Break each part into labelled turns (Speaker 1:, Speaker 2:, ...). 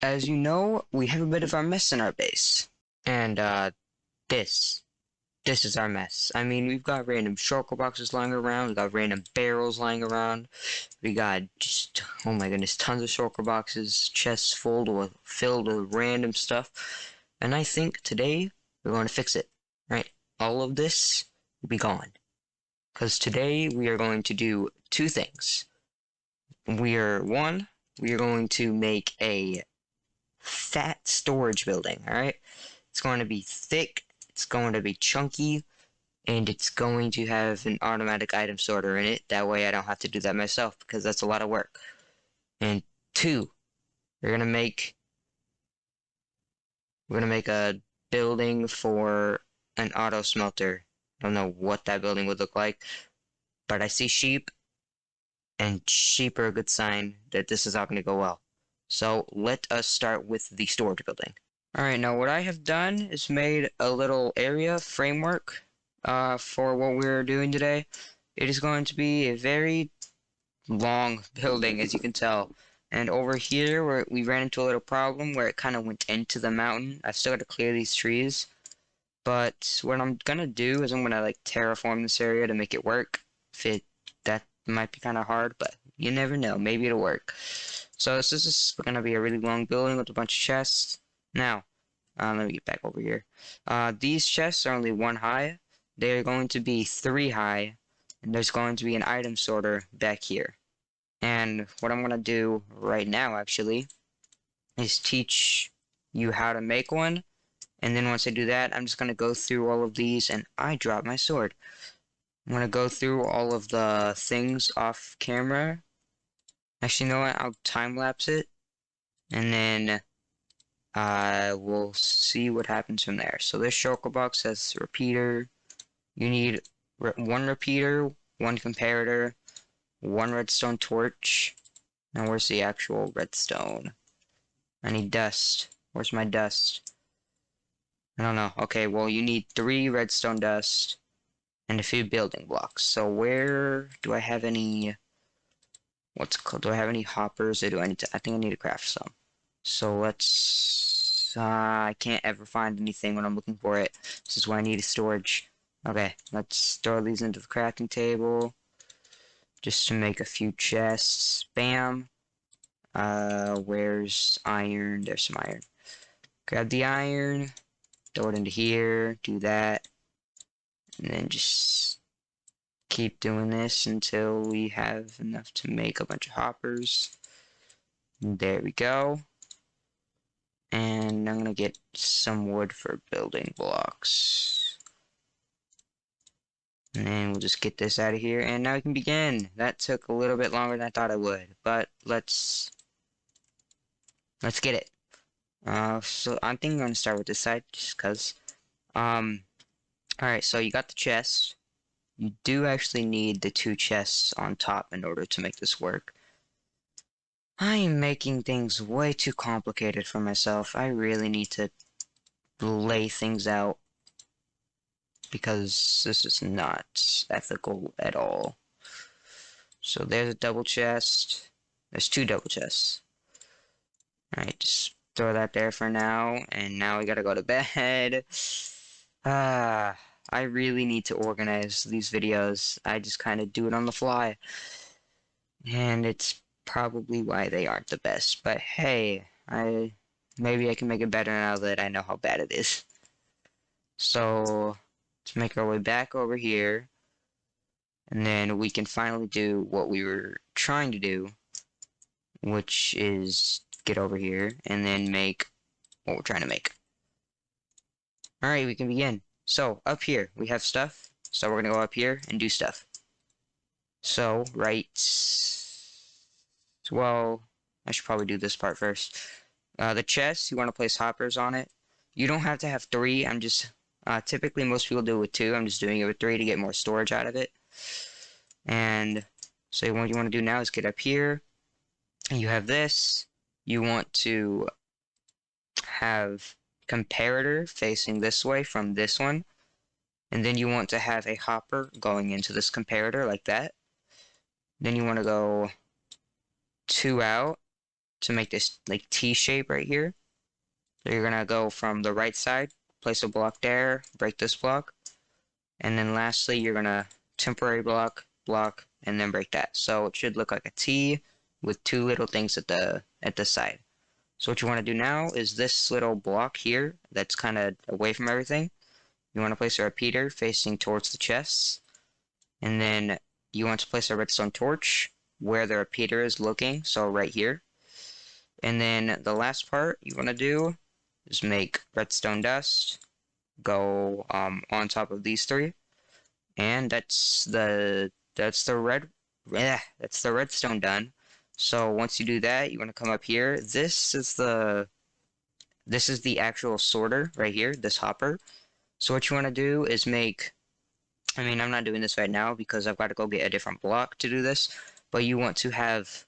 Speaker 1: As you know, we have a bit of our mess in our base. And, this. This is our mess. I mean, we've got random shulker boxes lying around, we've got random barrels lying around, we got just, oh my goodness, tons of shulker boxes, chests filled with random stuff. And I think today, we're going to fix it, right? All of this will be gone. Because today, we are going to do two things. We are going to make a fat storage building, alright? It's going to be thick, it's going to be chunky, and it's going to have an automatic item sorter in it. That way I don't have to do that myself, because that's a lot of work. And two, we're gonna make a building for an auto smelter. I don't know what that building would look like, but I see sheep, and sheep are a good sign that this is all going to go well. So let us start with the storage building. Alright, now what I have done is made a little area framework for what we're doing today. It is going to be a very long building, as you can tell. And over here, we ran into a little problem where it kind of went into the mountain. I've still got to clear these trees. But what I'm going to do is I'm going to like terraform this area to make it work. That might be kind of hard, but you never know. Maybe it'll work. So this is going to be a really long building with a bunch of chests. Now, let me get back over here. These chests are only 1 high. They're going to be 3 high. And there's going to be an item sorter back here. And what I'm going to do right now, actually, is teach you how to make one. And then once I do that, I'm just going to go through all of these, and I drop my sword. I'm going to go through all of the things off camera. Actually, you know what? I'll time-lapse it. And then we'll see what happens from there. So this shulker box has a repeater. You need 1 repeater, 1 comparator, 1 redstone torch. Now where's the actual redstone? I need dust. Where's my dust? I don't know. Okay, well you need 3 redstone dust and a few building blocks. So where do I have any? Do I have any hoppers, or do I need to? I think I need to craft some. So let's. I can't ever find anything when I'm looking for it. This is why I need a storage. Okay, let's throw these into the crafting table. Just to make a few chests. Bam. Where's iron? There's some iron. Grab the iron. Throw it into here. Do that. And then just keep doing this until we have enough to make a bunch of hoppers. There we go. And I'm gonna get some wood for building blocks. And then we'll just get this out of here, and now we can begin. That took a little bit longer than I thought it would, but let's get it. So I think I'm gonna start with this side, just cause. Alright, so you got the chest. You do actually need the 2 chests on top in order to make this work. I am making things way too complicated for myself. I really need to lay things out, because this is not ethical at all. So there's a double chest. There's 2 double chests. Alright, just throw that there for now. And now we gotta go to bed. I really need to organize these videos. I just kind of do it on the fly. And it's probably why they aren't the best. But hey, maybe I can make it better now that I know how bad it is. So let's make our way back over here. And then we can finally do what we were trying to do, which is get over here and then make what we're trying to make. Alright, we can begin. So, up here, we have stuff. So we're gonna go up here and do stuff. So, well, I should probably do this part first. The chest, you want to place hoppers on it. You don't have to have 3. I'm just, typically most people do it with 2. I'm just doing it with 3 to get more storage out of it. And so what you want to do now is get up here. And you have this. You want to have comparator facing this way from this one, and then you want to have a hopper going into this comparator like that. Then you want to go 2 out, to make this like T shape right here. So you're gonna go from the right side, place a block there, break this block, and then lastly you're gonna temporary block, block, and then break that. So it should look like a T with two little things at the side. So what you want to do now is this little block here that's kind of away from everything. You want to place a repeater facing towards the chests, and then you want to place a redstone torch where the repeater is looking, so right here. And then the last part you want to do is make redstone dust go on top of these three, and that's the redstone done. So once you do that, you want to come up here. This is the actual sorter right here, this hopper. So what you want to do is make, I mean, I'm not doing this right now because I've got to go get a different block to do this, but you want to have,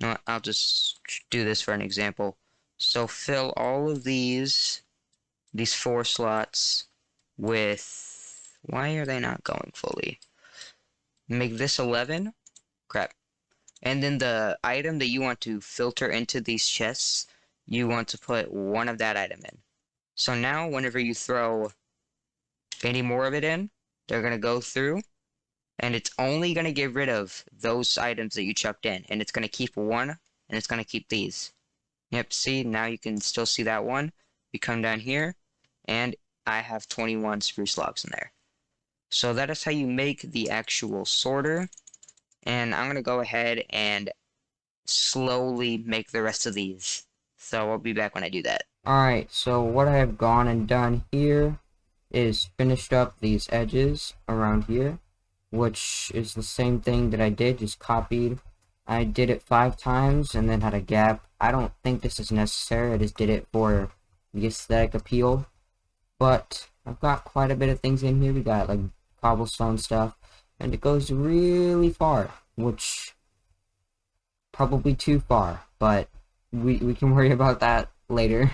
Speaker 1: no, I'll just do this for an example. So fill all of these 4 slots with, why are they not going fully? Make this 11, crap. And then the item that you want to filter into these chests, you want to put one of that item in. So now whenever you throw any more of it in, they're going to go through, and it's only going to get rid of those items that you chucked in, and it's going to keep one, and it's going to keep these. Yep, see, now you can still see that one. You come down here, and I have 21 spruce logs in there. So that is how you make the actual sorter, and I'm going to go ahead and slowly make the rest of these. So I'll be back when I do that. Alright, so what I have gone and done here is finished up these edges around here, which is the same thing that I did, just copied. I did it 5 times and then had a gap. I don't think this is necessary, I just did it for the aesthetic appeal. But I've got quite a bit of things in here. We got like cobblestone stuff, and it goes really far, which probably too far, but we can worry about that later.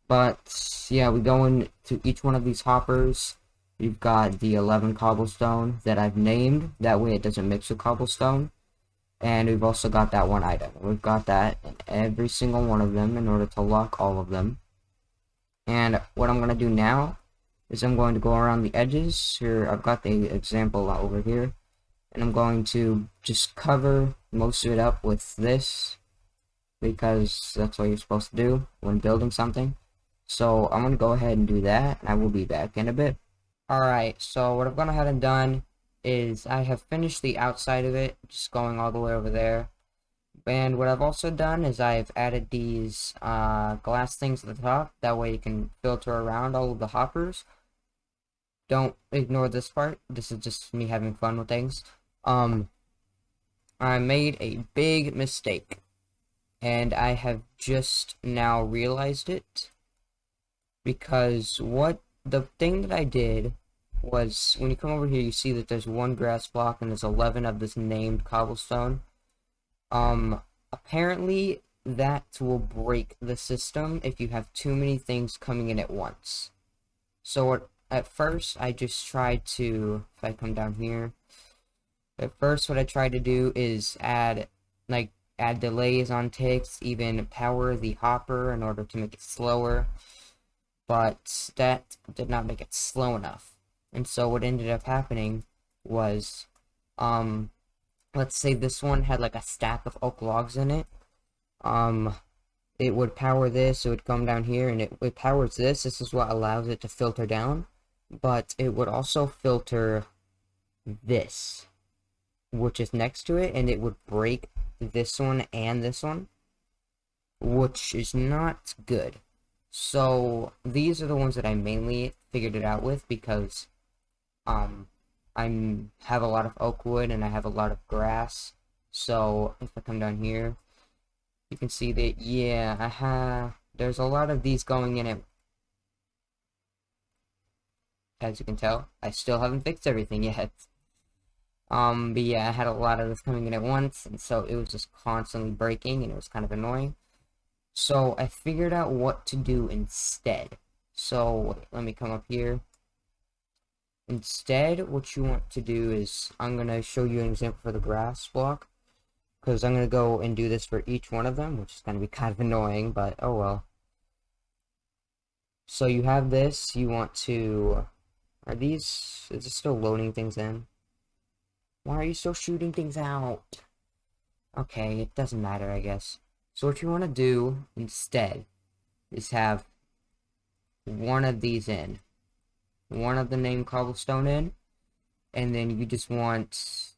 Speaker 1: But yeah, we go into each one of these hoppers. We've got the 11 cobblestone that I've named, that way it doesn't mix with cobblestone. And we've also got that one item. We've got that in every single one of them in order to lock all of them. And what I'm going to do now is I'm going to go around the edges. Here, I've got the example over here. And I'm going to just cover most of it up with this, because that's what you're supposed to do when building something. So I'm going to go ahead and do that, and I will be back in a bit. Alright, so what I've gone ahead and done is I have finished the outside of it, just going all the way over there. And what I've also done is I've added these glass things at the top, that way you can filter around all of the hoppers. Don't ignore this part, this is just me having fun with things. I made a big mistake, and I have just now realized it, because the thing that I did was, when you come over here, you see that there's 1 grass block and there's 11 of this named cobblestone. Apparently that will break the system if you have too many things coming in at once. So at first I just tried to, if I come down here, at first what I tried to do is add delays on ticks, even power the hopper in order to make it slower, but that did not make it slow enough. And so what ended up happening was, let's say this one had like a stack of oak logs in it. It would power this, it would come down here, and it powers this. This is what allows it to filter down, but it would also filter this, which is next to it, and it would break this one and this one, which is not good. So these are the ones that I mainly figured it out with, because I have a lot of oak wood and I have a lot of grass. So if I come down here, you can see that, yeah, there's a lot of these going in it. As you can tell, I still haven't fixed everything yet. But yeah, I had a lot of this coming in at once, and so it was just constantly breaking, and it was kind of annoying. So I figured out what to do instead. So let me come up here. Instead, what you want to do is, I'm going to show you an example for the grass block. because I'm going to go and do this for each one of them, which is going to be kind of annoying, but oh well. So you have this, you want to... is it still loading things in? Why are you still shooting things out? Okay, it doesn't matter, I guess. So what you want to do instead is have one of these in. One of the named cobblestone in. And then you just want...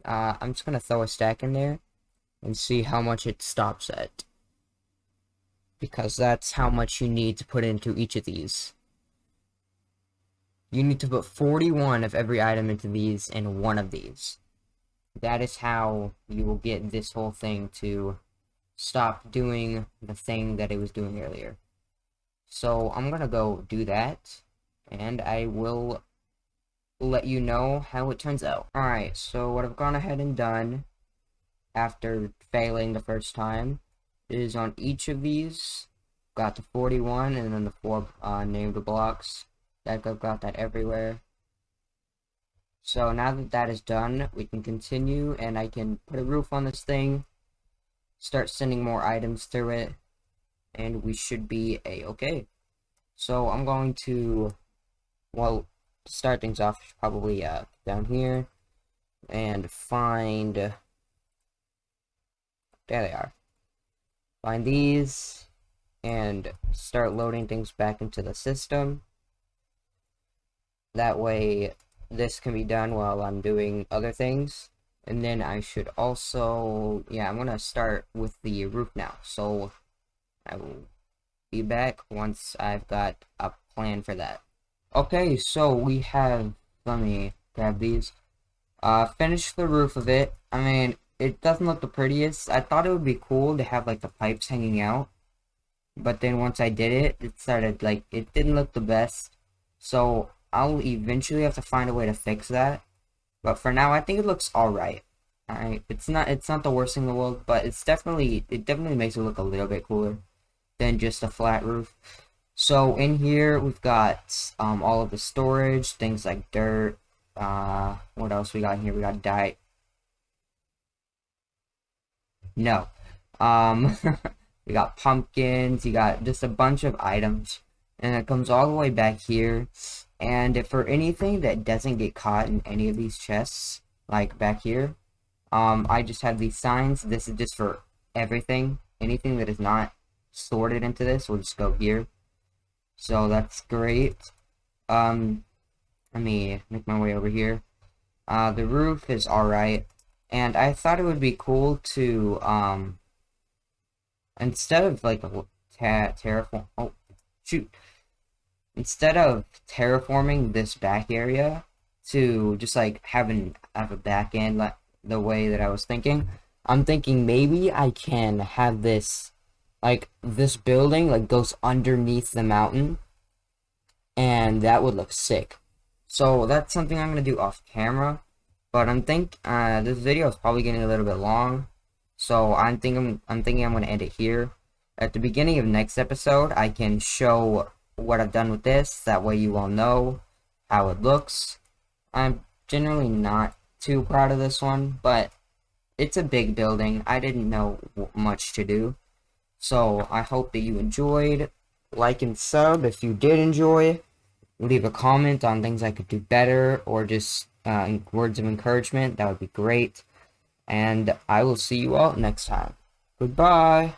Speaker 1: I'm just going to throw a stack in there and see how much it stops at. Because that's how much you need to put into each of these. You need to put 41 of every item into these and one of these. That is how you will get this whole thing to stop doing the thing that it was doing earlier. So I'm gonna go do that, and I will let you know how it turns out. Alright, so what I've gone ahead and done after failing the first time is on each of these, got to 41, and then the 4 named blocks. I've got that everywhere. So now that that is done, we can continue, and I can put a roof on this thing, start sending more items through it, and we should be a-okay. So I'm going to, well, to start things off, probably down here, and find, there they are. Find these, and start loading things back into the system. That way, this can be done while I'm doing other things. And then I should also, yeah, I'm gonna start with the roof now. So I will be back once I've got a plan for that. Okay, so we have, let me grab these. Finish the roof of it. I mean, it doesn't look the prettiest. I thought it would be cool to have like the pipes hanging out. But then once I did it, it started like, it didn't look the best. So I'll eventually have to find a way to fix that. But for now, I think it looks alright. Alright, it's not the worst thing in the world, but it definitely makes it look a little bit cooler than just a flat roof. So in here, we've got all of the storage, things like dirt. What else we got here? We got dye. No. We got pumpkins, you got just a bunch of items. And it comes all the way back here. And if for anything that doesn't get caught in any of these chests, like back here, I just have these signs. This is just for everything. Anything that is not sorted into this will just go here. So that's great. Let me make my way over here. The roof is alright. And I thought it would be cool to, instead of like terraform, oh shoot, instead of terraforming this back area to just like have a back end like the way that I was thinking, I'm thinking maybe I can have this, like this building like goes underneath the mountain, and that would look sick. So that's something I'm gonna do off camera. But this video is probably getting a little bit long, so I'm thinking I'm gonna end it here. At the beginning of next episode, I can show what I've done with this. That way you all know how it looks. I'm generally not too proud of this one, but it's a big building. I didn't know much to do, so I hope that you enjoyed. Like and sub if you did enjoy. Leave a comment on things I could do better, or just words of encouragement. That would be great. And I will see you all next time. Goodbye.